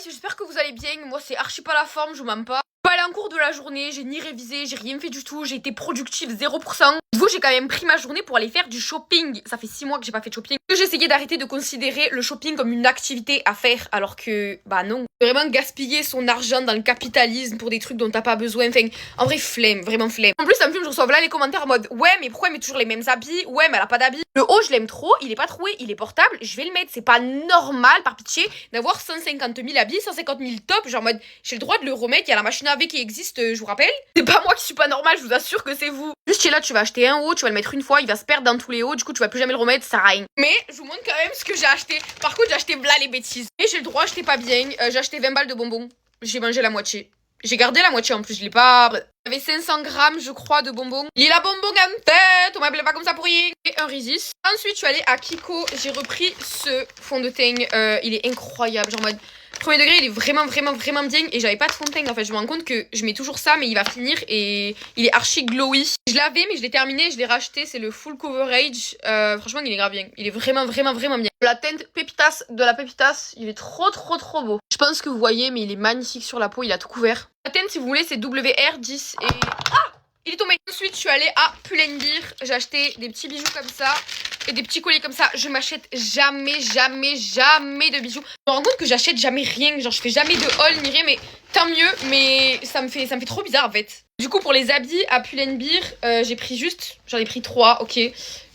j'espère que vous allez bien. Moi, c'est archi pas la forme, je vous mens pas. Je suis pas allée en cours de la journée, j'ai ni révisé, j'ai rien fait du tout, j'ai été productive 0%. Vous, j'ai quand même pris ma journée pour aller faire du shopping. Ça fait 6 mois que j'ai pas fait de shopping. J'ai essayé d'arrêter de considérer le shopping comme une activité à faire, alors que, bah non. Vraiment gaspiller son argent dans le capitalisme pour des trucs dont t'as pas besoin. Enfin, en vrai, flemme, vraiment flemme. En plus, ça me fume, je reçois là les commentaires en mode ouais, mais pourquoi elle met toujours les mêmes habits? Ouais, mais elle a pas d'habits. Le haut, je l'aime trop, il est pas troué, il est portable, je vais le mettre. C'est pas normal, par pitié, d'avoir 150 000 habits, 150 000 tops. Genre en mode, j'ai le droit de le remettre, il y a la machine à laver qui existe, je vous rappelle. C'est pas moi qui suis pas normale, je vous assure que c'est vous. Juste, tu es là, tu vas acheter un haut, tu vas le mettre une fois, il va se perdre dans tous les hauts, du coup, tu vas plus jamais le remettre, ça sert à rien. Mais je vous montre quand même ce que j'ai acheté. Par contre, j'ai acheté bla les bêtises. Et j'ai le droit, j'étais pas bien. J'ai acheté 20 balles de bonbons. J'ai mangé la moitié. J'ai gardé la moitié en plus, je l'ai pas. J'avais 500 grammes, je crois, de bonbons. Il a bonbon en tête, on m'appelait pas comme ça pour rien. Et un Résis. Ensuite, je suis allée à Kiko, j'ai repris ce fond de teint. Il est incroyable, genre en mode. Premier degré, il est vraiment bien. Et j'avais pas de fond de teint en fait. Je me rends compte que je mets toujours ça, mais il va finir et il est archi glowy. Je l'avais, mais je l'ai terminé, je l'ai racheté. C'est le full coverage. Franchement, il est grave bien. Il est vraiment bien. La teinte Pépitas de la Pépitas, il est trop beau. Je pense que vous voyez, mais il est magnifique sur la peau. Il a tout couvert. La teinte, si vous voulez, c'est WR10 et. Ah! Il est tombé. Ensuite, je suis allée à Pull&Bear. J'ai acheté des petits bijoux comme ça et des petits colliers comme ça. Je m'achète jamais de bijoux. Je me rends compte que j'achète jamais rien. Genre, je fais jamais de haul ni rien, mais tant mieux. Mais ça me fait trop bizarre en fait. Du coup, pour les habits à Pull&Bear, j'ai pris juste. J'en ai pris 3, ok.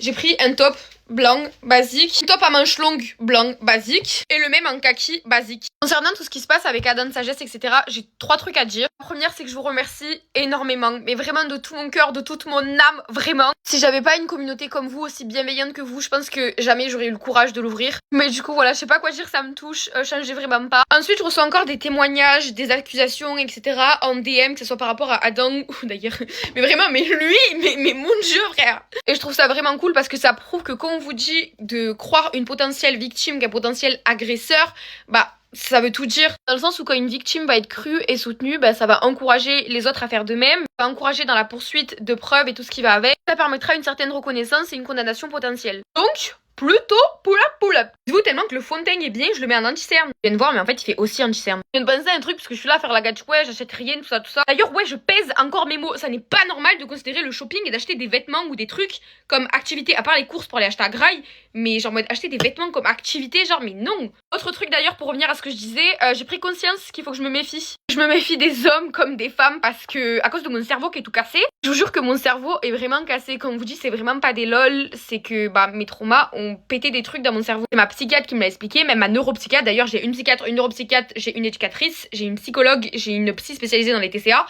J'ai pris un top blanc basique, un top à manches longues blanc basique et le même en kaki basique. Concernant tout ce qui se passe avec Adam Sagesse, etc., j'ai 3 trucs à dire. La première, c'est que je vous remercie énormément, mais vraiment de tout mon cœur, de toute mon âme, vraiment. Si j'avais pas une communauté comme vous, aussi bienveillante que vous, je pense que jamais j'aurais eu le courage de l'ouvrir. Mais du coup, voilà, je sais pas quoi dire, ça me touche, changez vraiment pas. Ensuite, je reçois encore des témoignages, des accusations, etc. en DM, que ce soit par rapport à Adam ou d'ailleurs. Mais vraiment, mais lui, mais mon dieu, frère. Et je trouve ça vraiment cool parce que ça prouve que quand on vous dit de croire une potentielle victime qu'un potentiel agresseur, bah ça veut tout dire. Dans le sens où quand une victime va être crue et soutenue, bah ça va encourager les autres à faire de même, ça va encourager dans la poursuite de preuves et tout ce qui va avec. Ça permettra une certaine reconnaissance et une condamnation potentielle. Donc, plutôt pull up. Dites-vous tellement que le fond de teint est bien, je le mets en anti-cerne. Je viens de voir, mais en fait, il fait aussi anti-cerne. Je viens de penser à un truc parce que je suis là à faire la gâche, ouais, j'achète rien, tout ça. D'ailleurs, ouais, je pèse encore mes mots. Ça n'est pas normal de considérer le shopping et d'acheter des vêtements ou des trucs comme activité, à part les courses pour aller acheter à Grail, mais genre, acheter des vêtements comme activité, genre, mais non. Autre truc d'ailleurs, pour revenir à ce que je disais, j'ai pris conscience qu'il faut que je me méfie. Je me méfie des hommes comme des femmes parce que, à cause de mon cerveau qui est tout cassé, je vous jure que mon cerveau est vraiment cassé. Quand on vous dit, c'est vraiment pas des lol, c'est que, bah, mes traumas ont pété des trucs dans mon cerveau. C'est ma psychiatre qui me l'a expliqué, même ma neuropsychiatre. D'ailleurs, j'ai une psychiatre, une neuropsychiatre, j'ai une éducatrice, j'ai une psychologue, j'ai une psy spécialisée dans les TCA.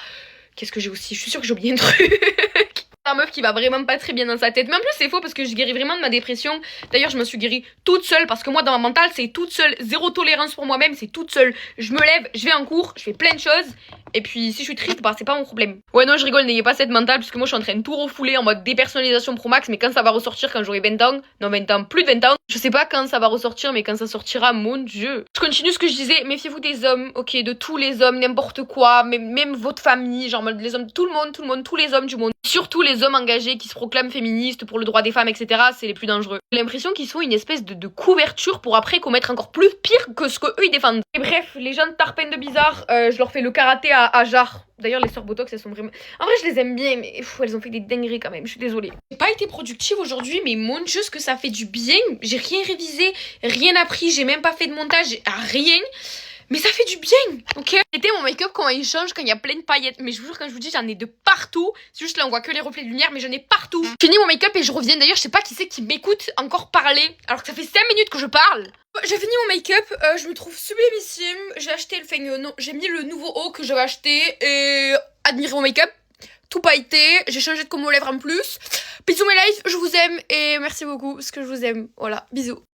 Qu'est-ce que j'ai aussi? Je suis sûre que j'ai oublié un truc. La meuf qui va vraiment pas très bien dans sa tête. Mais en plus, c'est faux parce que je guéris vraiment de ma dépression. D'ailleurs, je me suis guérie toute seule parce que moi, dans ma mentale, c'est toute seule. Zéro tolérance pour moi-même, c'est toute seule. Je me lève, je vais en cours, je fais plein de choses. Et puis, si je suis triste, bah, c'est pas mon problème. Ouais, non, je rigole, n'ayez pas cette mentale parce que moi, je suis en train de tout refouler en mode dépersonnalisation pro max. Mais quand ça va ressortir, quand j'aurai 20 ans, non, 20 ans, plus de 20 ans, je sais pas quand ça va ressortir, mais quand ça sortira, mon dieu. Je continue ce que je disais, méfiez-vous des hommes, ok, de tous les hommes, n'importe quoi, même votre famille, genre les hommes, tout le monde, tous les hommes du monde. Surtout les hommes engagés qui se proclament féministes pour le droit des femmes, etc. C'est les plus dangereux. J'ai l'impression qu'ils sont une espèce de couverture pour après commettre encore plus pire que ce qu'eux ils défendent. Et bref, les gens de Tarpen de Bizarre, je leur fais le karaté à Jar. D'ailleurs, les sœurs Botox, elles sont vraiment... En vrai, je les aime bien, mais elles ont fait des dingueries quand même, je suis désolée. J'ai pas été productive aujourd'hui, mais mon dieu, ce que ça fait du bien. J'ai rien révisé, rien appris, j'ai même pas fait de montage, rien. Mais ça fait du bien, ok? C'était mon make-up comment il change quand il y a plein de paillettes. Mais je vous jure, quand je vous dis, j'en ai de partout. C'est juste là, on voit que les reflets de lumière, mais j'en ai partout. Je finis mon make-up et je reviens. D'ailleurs, je sais pas qui c'est qui m'écoute encore parler, alors que ça fait 5 minutes que je parle. J'ai fini mon make-up, je me trouve sublimissime. J'ai acheté non, j'ai mis le nouveau haut que j'avais acheté et admirez mon make-up. Tout pailleté, j'ai changé de comme aux lèvres en plus. Bisous mes lives, je vous aime et merci beaucoup parce que je vous aime. Voilà, bisous.